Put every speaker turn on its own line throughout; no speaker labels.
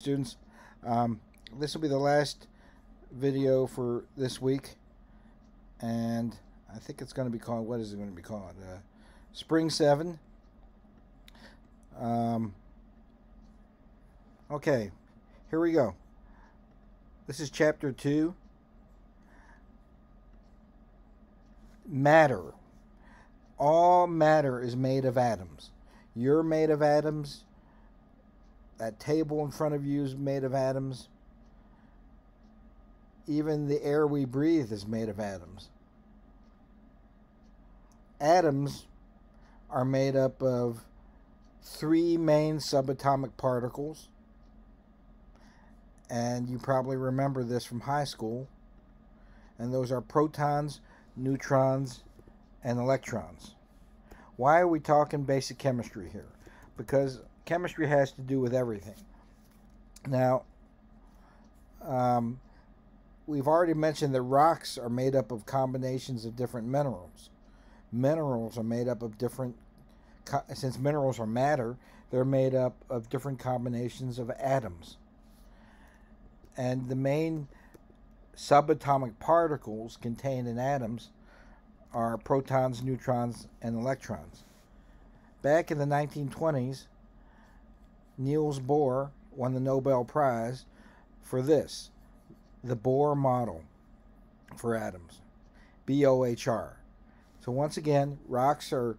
Students. This will be the last video for this week, and I think it's going to be called, what is it going to be called? Spring7. Okay, here we go. This is chapter 2. Matter. All matter is made of atoms. You're made of atoms. That table in front of you is made of atoms. Even the air we breathe is made of atoms. Atoms are made up of three main subatomic particles. And you probably remember this from high school. And those are protons, neutrons, and electrons. Why are we talking basic chemistry here? Because chemistry has to do with everything. Now, we've already mentioned that rocks are made up of combinations of different minerals. Minerals are made up of different, since minerals are matter, they're made up of different combinations of atoms. And the main subatomic particles contained in atoms are protons, neutrons, and electrons. Back in the 1920s, Niels Bohr won the Nobel Prize for this, the Bohr model for atoms, BOHR. So once again, rocks are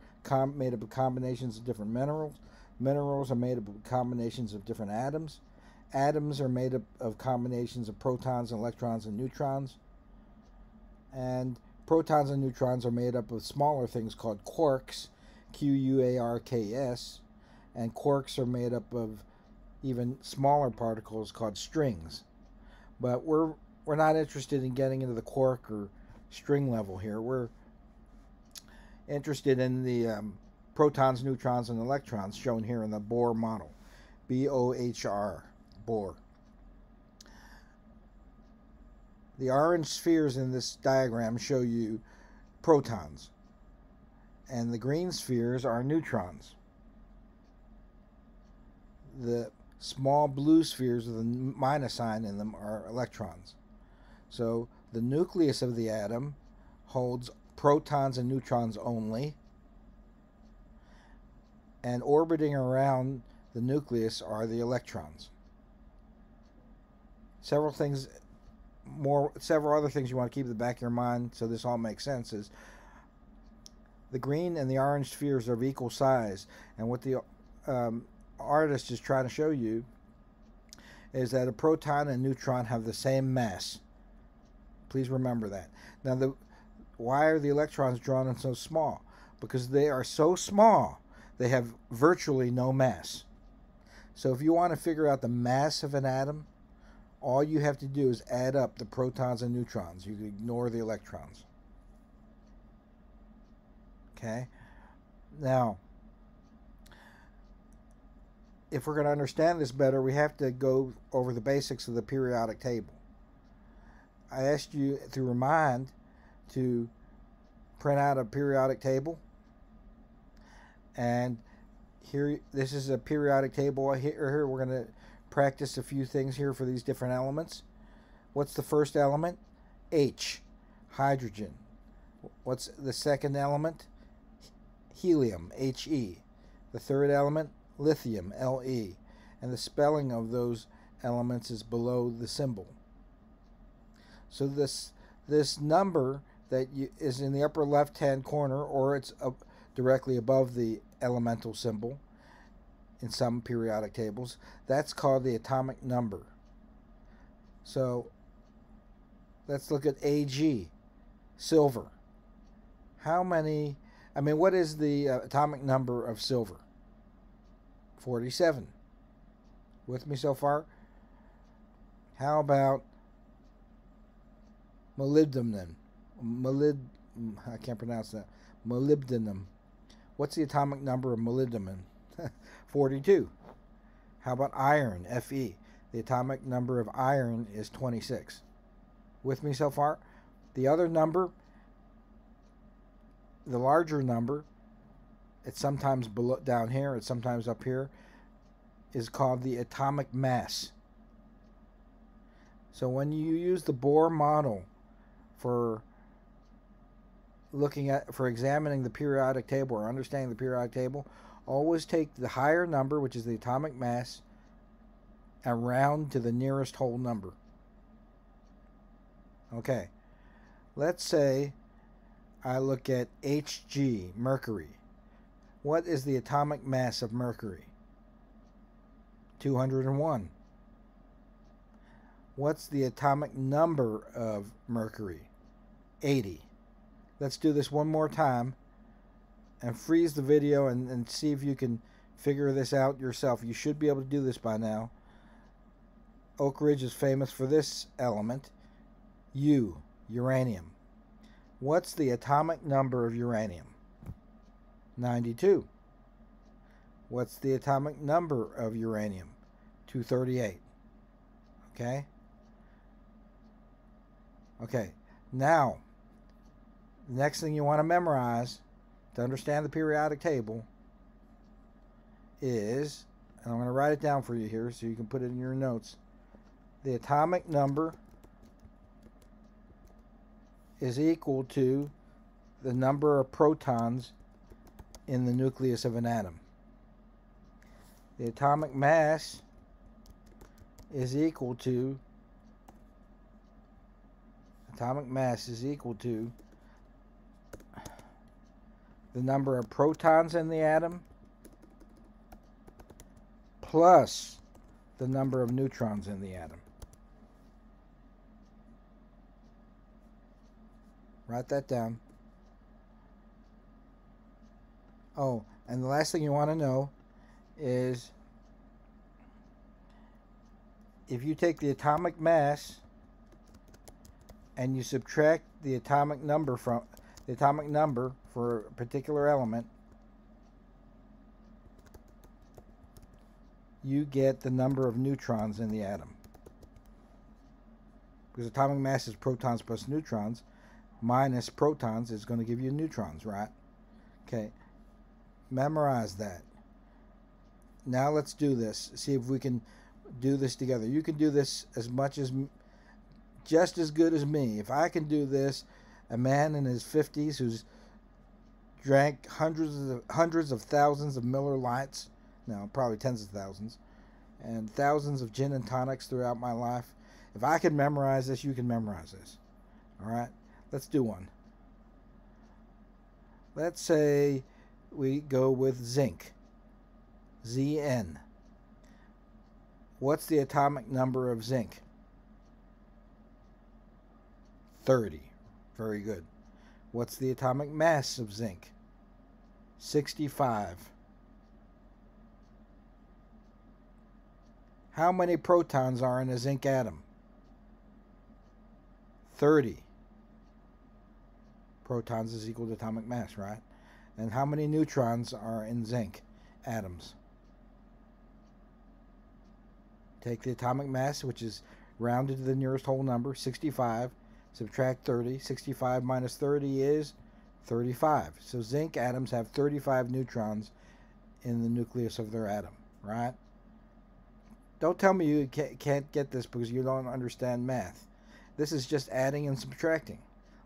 made up of combinations of different minerals. Minerals are made up of combinations of different atoms. Atoms are made up of combinations of protons, electrons, and neutrons. And protons and neutrons are made up of smaller things called quarks, Q-U-A-R-K-S. And quarks are made up of even smaller particles called strings. But we're not interested in getting into the quark or string level here. We're interested in the protons, neutrons, and electrons shown here in the Bohr model. B-O-H-R, Bohr. The orange spheres in this diagram show you protons, and the green spheres are neutrons. The small blue spheres with a minus sign in them are electrons. So the nucleus of the atom holds protons and neutrons only, and orbiting around the nucleus are the electrons. Several other things you want to keep in the back of your mind so this all makes sense is the green and the orange spheres are of equal size, and what the artist is trying to show you is that a proton and neutron have the same mass. Please remember that. Now, why are the electrons drawn in so small? Because they are so small, they have virtually no mass. So if you want to figure out the mass of an atom, all you have to do is add up the protons and neutrons. You can ignore the electrons. Okay? Now, if we're going to understand this better, we have to go over the basics of the periodic table. I asked you through Remind to print out a periodic table. And here, this is a periodic table. Here we're going to practice a few things here for these different elements. What's the first element? H, hydrogen. What's the second element? Helium, He. The third element? Lithium, Le. And the spelling of those elements is below the symbol. So this number that is in the upper left-hand corner, or it's directly above the elemental symbol in some periodic tables, that's called the atomic number. So let's look at Ag, silver. What is the atomic number of silver? 47. With me so far? How about molybdenum? I can't pronounce that. Molybdenum. What's the atomic number of molybdenum? 42. How about iron? Fe. The atomic number of iron is 26. With me so far? The other number, the larger number, it's sometimes below, down here, it's sometimes up here, is called the atomic mass. So when you use the Bohr model for examining the periodic table or understanding the periodic table, always take the higher number, which is the atomic mass, and round to the nearest whole number. Okay, let's say I look at Hg, mercury. What is the atomic mass of mercury? 201. What's the atomic number of mercury? 80. Let's do this one more time and freeze the video and see if you can figure this out yourself. You should be able to do this by now. Oak Ridge is famous for this element, uranium. What's the atomic number of uranium? 92. What's the atomic number of uranium? 238. Okay? Okay, now, the next thing you want to memorize to understand the periodic table is, and I'm going to write it down for you here so you can put it in your notes, the atomic number is equal to the number of protons in the nucleus of an atom. The atomic mass is equal to the number of protons in the atom plus the number of neutrons in the atom. Write that down. Oh, and the last thing you want to know is if you take the atomic mass and you subtract the atomic number for a particular element, you get the number of neutrons in the atom. Because atomic mass is protons plus neutrons, minus protons is going to give you neutrons, right? Okay, memorize that. Now let's do this. See if we can do this together. You can do this just as good as me. If I can do this, a man in his 50s who's drank hundreds of thousands of Miller Lights, no, probably tens of thousands, and thousands of gin and tonics throughout my life. If I can memorize this, you can memorize this. All right, let's do one. Let's say we go with zinc, Zn. What's the atomic number of zinc? 30. Very good. What's the atomic mass of zinc? 65. How many protons are in a zinc atom? 30. Protons is equal to atomic mass, right? And how many neutrons are in zinc atoms? Take the atomic mass, which is rounded to the nearest whole number, 65. Subtract 30. 65 minus 30 is 35. So zinc atoms have 35 neutrons in the nucleus of their atom, right? Don't tell me you can't get this because you don't understand math. This is just adding and subtracting.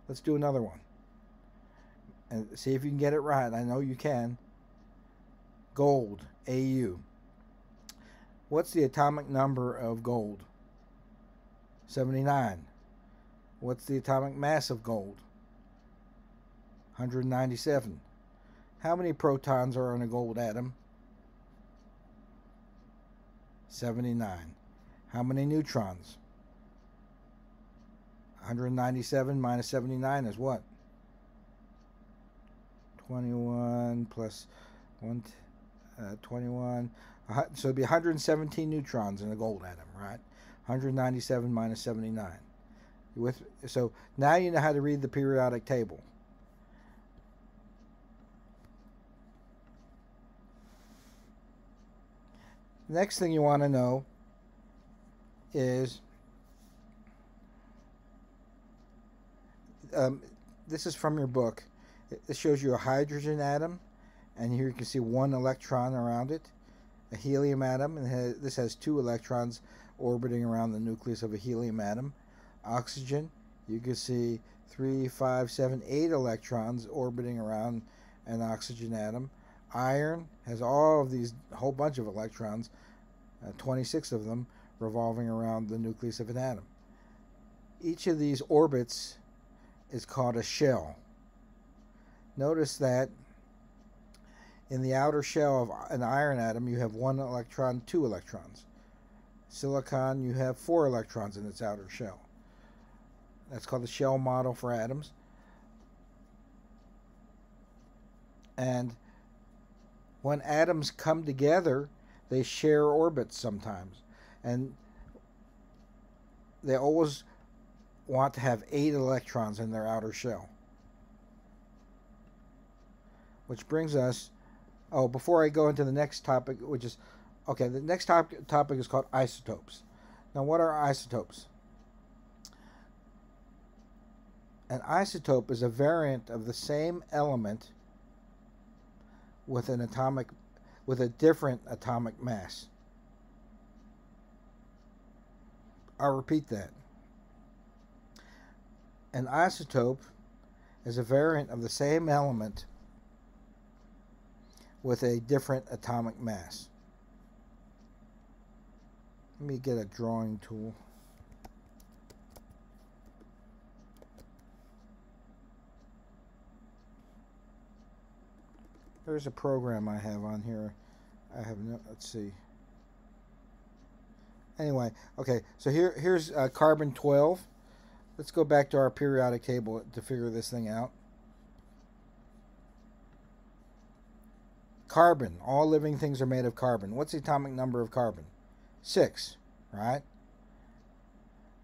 Let's do another one. And see if you can get it right. I know you can. Gold, Au. What's the atomic number of gold? 79. What's the atomic mass of gold? 197. How many protons are in a gold atom? 79. How many neutrons? 197 minus 79 is what? 21 plus 21. So it'd be 117 neutrons in a gold atom, right? 197 minus 79. So now you know how to read the periodic table. Next thing you want to know is this is from your book. It shows you a hydrogen atom, and here you can see one electron around it. A helium atom, and this has 2 electrons. orbiting around the nucleus of a helium atom. Oxygen, you can see 3, 5, 7, 8 electrons orbiting around an oxygen atom. Iron has all of these, a whole bunch of electrons, 26 of them, revolving around the nucleus of an atom. Each of these orbits is called a shell. Notice that in the outer shell of an iron atom, you have 1 electron, 2 electrons. Silicon, you have 4 electrons in its outer shell. That's called the shell model for atoms. And when atoms come together, they share orbits sometimes. And they always want to have 8 electrons in their outer shell. Which brings us, before I go into the next topic, which is, okay, the next topic is called isotopes. Now, what are isotopes? An isotope is a variant of the same element with a different atomic mass. I'll repeat that. An isotope is a variant of the same element with a different atomic mass. Let me get a drawing tool. There's a program I have on here. Let's see. Anyway, okay, so here's carbon 12. Let's go back to our periodic table to figure this thing out. Carbon. All living things are made of carbon. What's the atomic number of carbon? 6, right?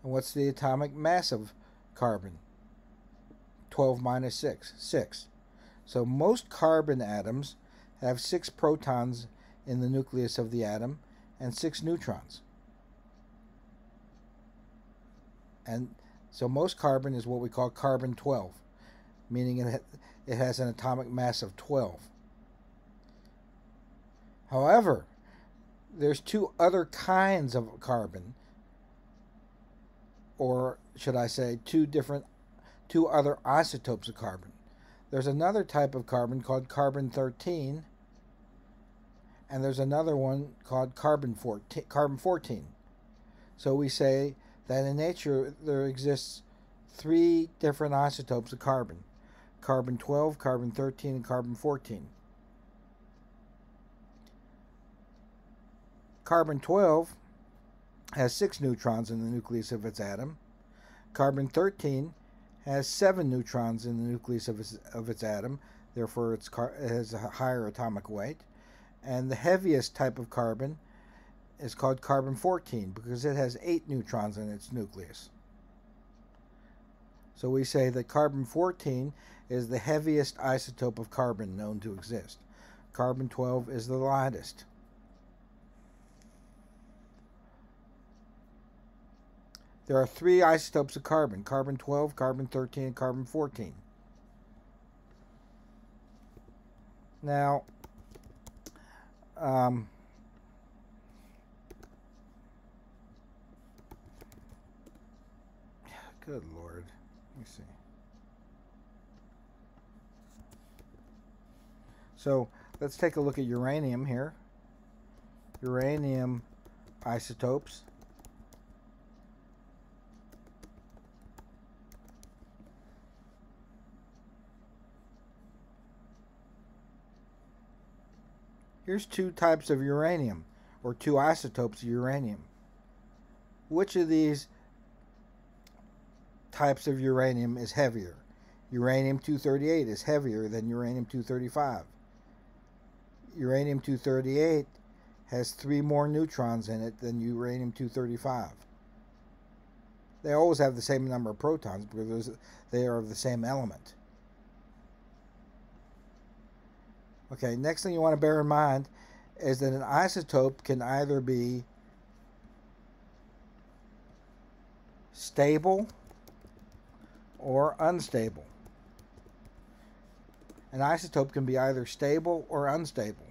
And what's the atomic mass of carbon? 12 minus 6, 6. So most carbon atoms have 6 protons in the nucleus of the atom and 6 neutrons. And so most carbon is what we call carbon 12, meaning it has an atomic mass of 12. However, there's 2 other kinds of carbon, or should I say 2 other isotopes of carbon. There's another type of carbon called carbon 13, and there's another one called carbon 14. So we say that in nature there exists 3 different isotopes of carbon: carbon 12, carbon 13, and carbon 14. Carbon 12 has 6 neutrons in the nucleus of its atom. Carbon 13 has 7 neutrons in the nucleus of its atom, therefore it has a higher atomic weight. And the heaviest type of carbon is called carbon 14 because it has 8 neutrons in its nucleus. So we say that carbon 14 is the heaviest isotope of carbon known to exist. Carbon 12 is the lightest. There are 3 isotopes of carbon: carbon 12, carbon 13, and carbon 14. Now, good Lord, let me see. So let's take a look at uranium here. Uranium isotopes. Here's 2 types of uranium, or 2 isotopes of uranium. Which of these types of uranium is heavier? Uranium-238 is heavier than uranium-235. Uranium-238 has 3 more neutrons in it than uranium-235. They always have the same number of protons because they are of the same element. Okay, next thing you want to bear in mind is that an isotope can either be stable or unstable. An isotope can be either stable or unstable.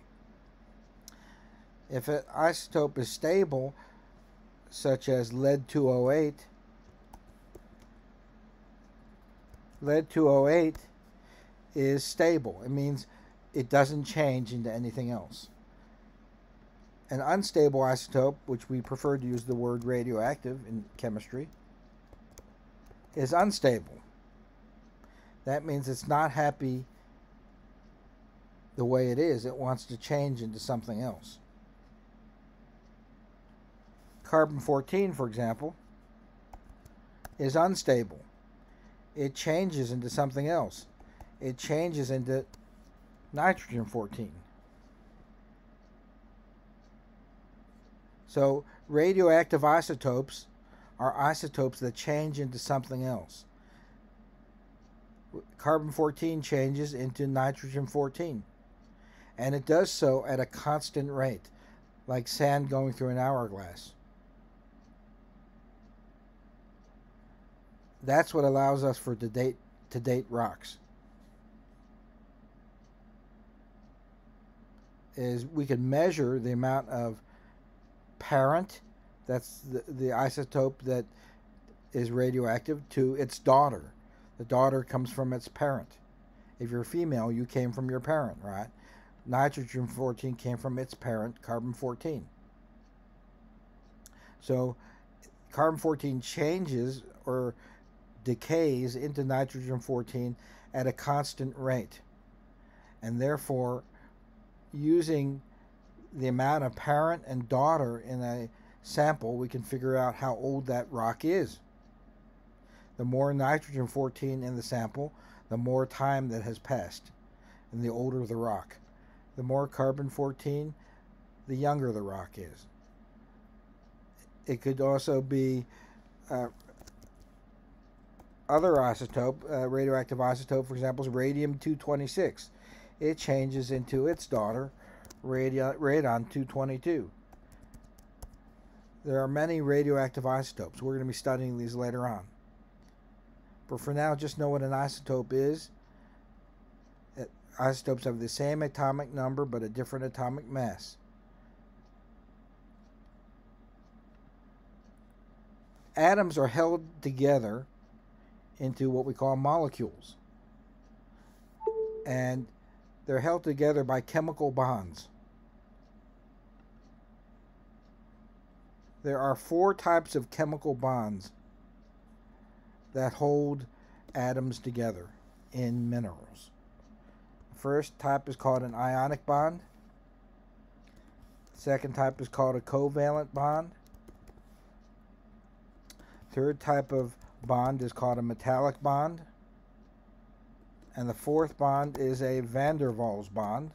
If an isotope is stable, such as lead-208. Lead-208 is stable. It means it doesn't change into anything else. An unstable isotope, which we prefer to use the word radioactive in chemistry, is unstable. That means it's not happy the way it is. It wants to change into something else. Carbon-14, for example, is unstable. It changes into something else. It changes into nitrogen-14. So radioactive isotopes are isotopes that change into something else. Carbon-14 changes into nitrogen-14. And it does so at a constant rate, like sand going through an hourglass. That's what allows us to date rocks. Is we can measure the amount of parent, that's the isotope that is radioactive, to its daughter. The daughter comes from its parent. If you're female, you came from your parent, right? Nitrogen-14 came from its parent, carbon-14. So carbon-14 changes or decays into nitrogen-14 at a constant rate. And therefore, using the amount of parent and daughter in a sample, we can figure out how old that rock is. The more nitrogen-14 in the sample, the more time that has passed, and the older the rock. The more carbon-14, the younger the rock is. It could also be other isotope, radioactive isotope, for example, is radium-226. It changes into its daughter, radon-222. There are many radioactive isotopes. We're going to be studying these later on. But for now, just know what an isotope is. Isotopes have the same atomic number but a different atomic mass. Atoms are held together into what we call molecules. And they're held together by chemical bonds. There are 4 types of chemical bonds that hold atoms together in minerals. The first type is called an ionic bond. The second type is called a covalent bond. Third type of bond is called a metallic bond. And the fourth bond is a van der Waals bond.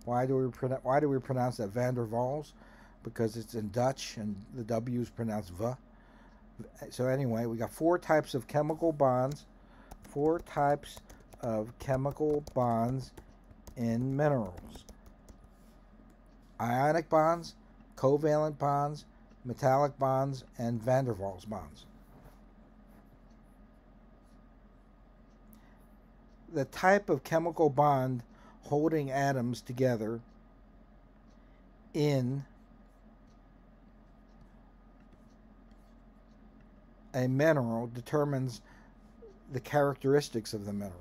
Why do we pronounce that van der Waals? Because it's in Dutch and the W is pronounced V. So anyway, we got 4 types of chemical bonds. 4 types of chemical bonds in minerals. Ionic bonds, covalent bonds, metallic bonds, and van der Waals bonds. The type of chemical bond holding atoms together in a mineral determines the characteristics of the mineral.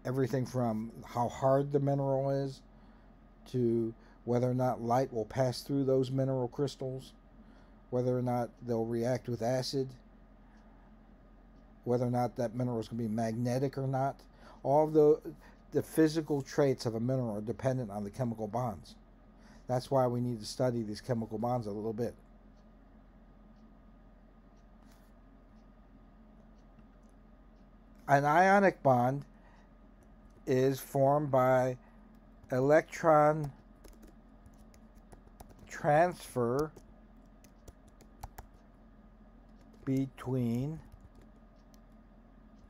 Everything from how hard the mineral is to whether or not light will pass through those mineral crystals, whether or not they'll react with acid, whether or not that mineral is going to be magnetic or not. All of the physical traits of a mineral are dependent on the chemical bonds. That's why we need to study these chemical bonds a little bit. An ionic bond is formed by electron transfer between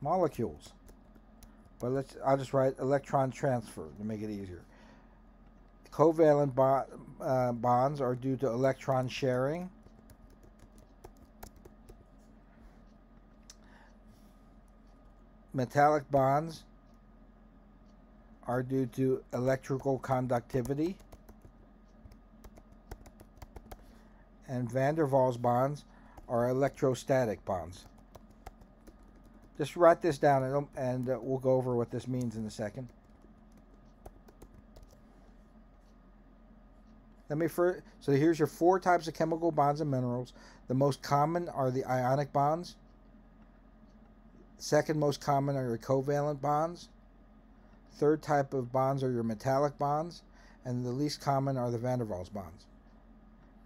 molecules. But I'll just write electron transfer to make it easier. Covalent bonds are due to electron sharing. Metallic bonds are due to electrical conductivity. and van der Waals bonds are electrostatic bonds. Just write this down, and we'll go over what this means in a second. So here's your 4 types of chemical bonds and minerals. The most common are the ionic bonds. Second most common are your covalent bonds. Third type of bonds are your metallic bonds. And the least common are the van der Waals bonds.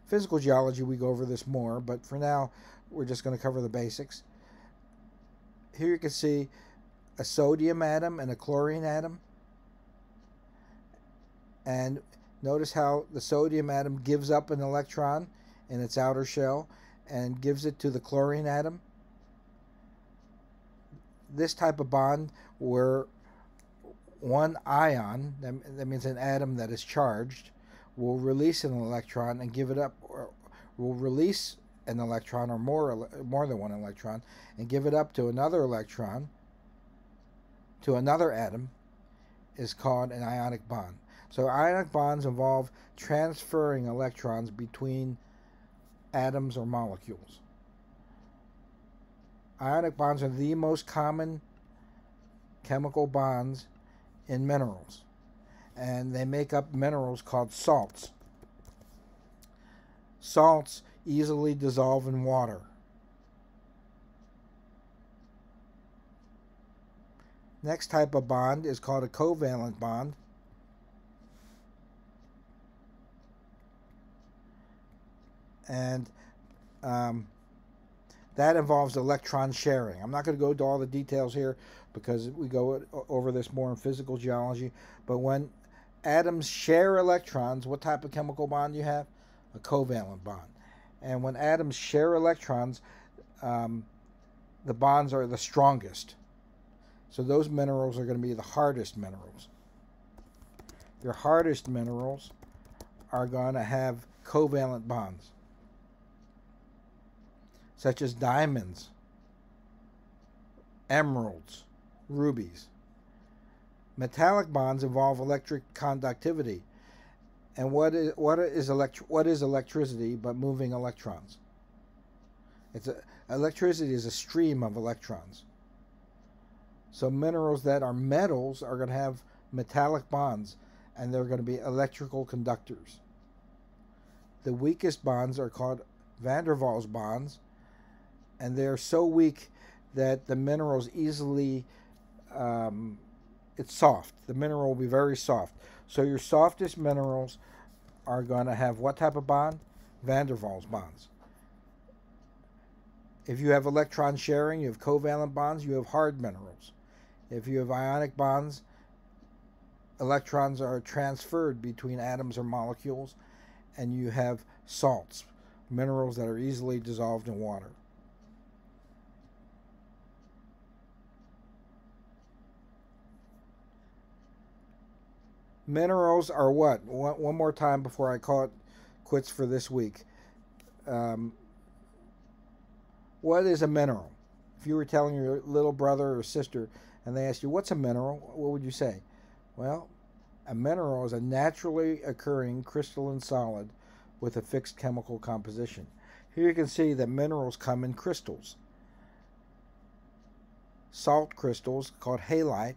Physical geology, we go over this more, but for now, we're just going to cover the basics. Here you can see a sodium atom and a chlorine atom. And notice how the sodium atom gives up an electron in its outer shell and gives it to the chlorine atom. This type of bond where one ion, that means an atom that is charged, will release an electron and give it up, or will release an electron or more than one electron and give it up to another electron, to another atom, is called an ionic bond. So ionic bonds involve transferring electrons between atoms or molecules. Ionic bonds are the most common chemical bonds in minerals, and they make up minerals called salts. Salts easily dissolve in water. Next type of bond is called a covalent bond. And that involves electron sharing. I'm not going to go into all the details here because we go over this more in physical geology. But when atoms share electrons, what type of chemical bond do you have? A covalent bond. And when atoms share electrons, the bonds are the strongest. So those minerals are going to be the hardest minerals. Your hardest minerals are going to have covalent bonds, such as diamonds, emeralds, rubies. Metallic bonds involve electric conductivity. And what is electricity but moving electrons? Electricity is a stream of electrons. So minerals that are metals are going to have metallic bonds, and they're going to be electrical conductors. The weakest bonds are called van der Waals bonds, and they're so weak that the mineral is easily, it's soft. The mineral will be very soft. So your softest minerals are going to have what type of bond? Van der Waals bonds. If you have electron sharing, you have covalent bonds, you have hard minerals. If you have ionic bonds, electrons are transferred between atoms or molecules, and you have salts, minerals that are easily dissolved in water. Minerals are what? One more time before I call it quits for this week. What is a mineral? If you were telling your little brother or sister and they asked you, what's a mineral? What would you say? Well, a mineral is a naturally occurring crystalline solid with a fixed chemical composition. Here you can see that minerals come in crystals. Salt crystals called halite,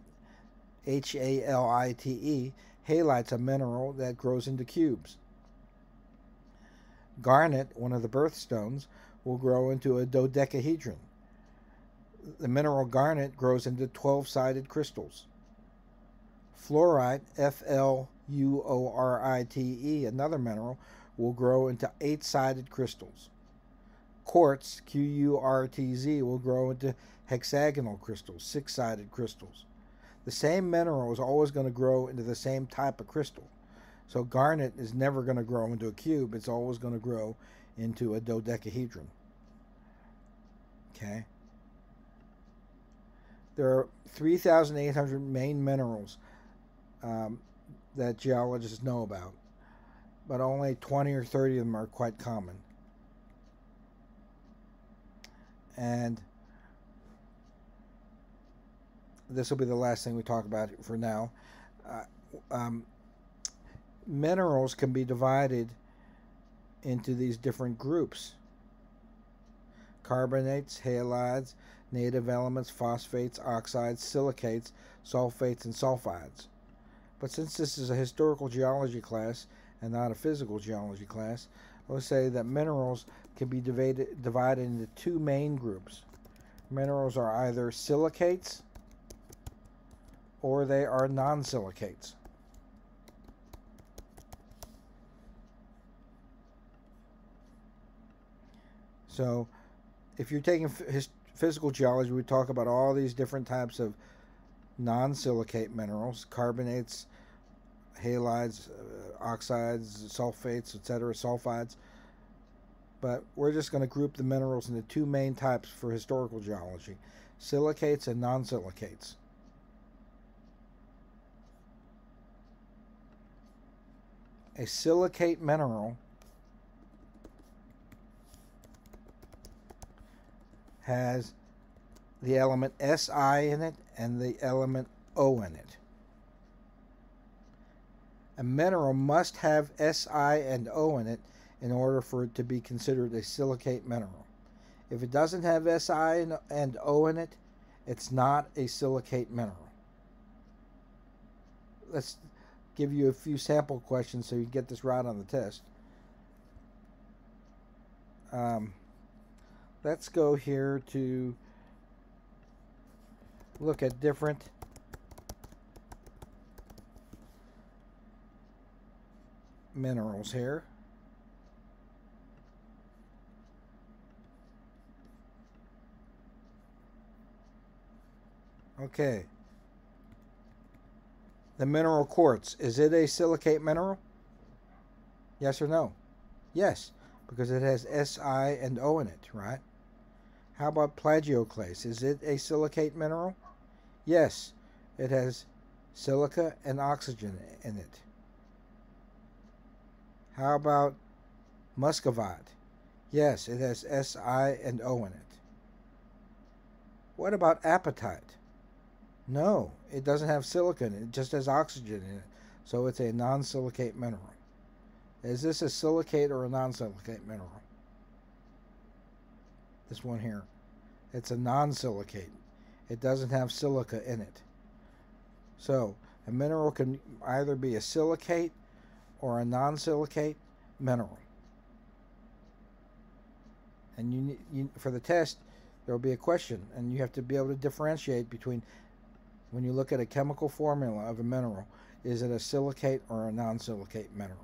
Halite. Halite's a mineral that grows into cubes. Garnet, one of the birthstones, will grow into a dodecahedron. The mineral garnet grows into 12-sided crystals. Fluorite, Fluorite, another mineral, will grow into 8-sided crystals. Quartz, Quartz, will grow into hexagonal crystals, 6-sided crystals. The same mineral is always going to grow into the same type of crystal. So garnet is never going to grow into a cube. It's always going to grow into a dodecahedron. Okay. There are 3,800 main minerals that geologists know about, but only 20 or 30 of them are quite common. And this will be the last thing we talk about for now. Minerals can be divided into these different groups: carbonates, halides, native elements, phosphates, oxides, silicates, sulfates, and sulfides. But since this is a historical geology class and not a physical geology class, let's say that minerals can be divided into two main groups. Minerals are either silicates or they are non-silicates. So if you're taking physical geology, we talk about all these different types of non-silicate minerals: carbonates, halides, oxides, sulfates, etc., sulfides. But we're just going to group the minerals into two main types for historical geology: silicates and non-silicates. A silicate mineral has the element Si in it and the element O in it. A mineral must have Si and O in it in order for it to be considered a silicate mineral. If it doesn't have Si and O in it, it's not a silicate mineral. Let's give you a few sample questions so you get this right on the test. Let's go here to look at different minerals here. Okay. The mineral quartz, is it a silicate mineral? Yes or no? Yes, because it has Si and O in it, right? How about plagioclase? Is it a silicate mineral? Yes, it has silica and oxygen in it. How about muscovite? Yes, it has Si and O in it. What about apatite? No, it doesn't have silica in it. It just has oxygen in it. So it's a non-silicate mineral. Is this a silicate or a non-silicate mineral? This one here. It's a non-silicate. It doesn't have silica in it. So a mineral can either be a silicate or a non-silicate mineral. And for the test, there will be a question, and you have to be able to differentiate between, when you look at a chemical formula of a mineral, is it a silicate or a non-silicate mineral?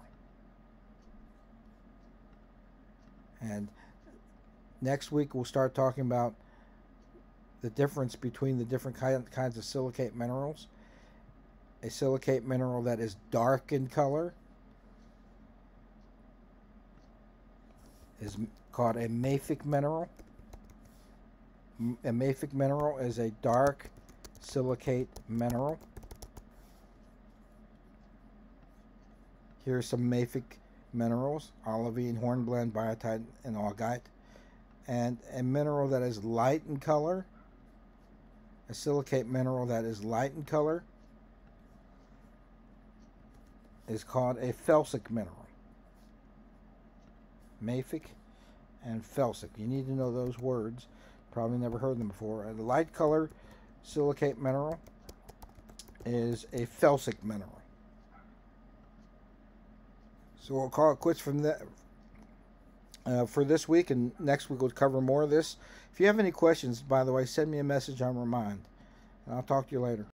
And next week we'll start talking about the difference between the different kinds of silicate minerals. A silicate mineral that is dark in color is called a mafic mineral. A mafic mineral is a dark silicate mineral. Here are some mafic minerals: olivine, hornblende, biotite, and augite. And a mineral that is light in color, a silicate mineral that is light in color, is called a felsic mineral. Mafic and felsic. You need to know those words. Probably never heard them before. A light color silicate mineral is a felsic mineral. So we'll call it quits from that for this week, and next week we'll cover more of this. If you have any questions, by the way, send me a message on Remind, and I'll talk to you later.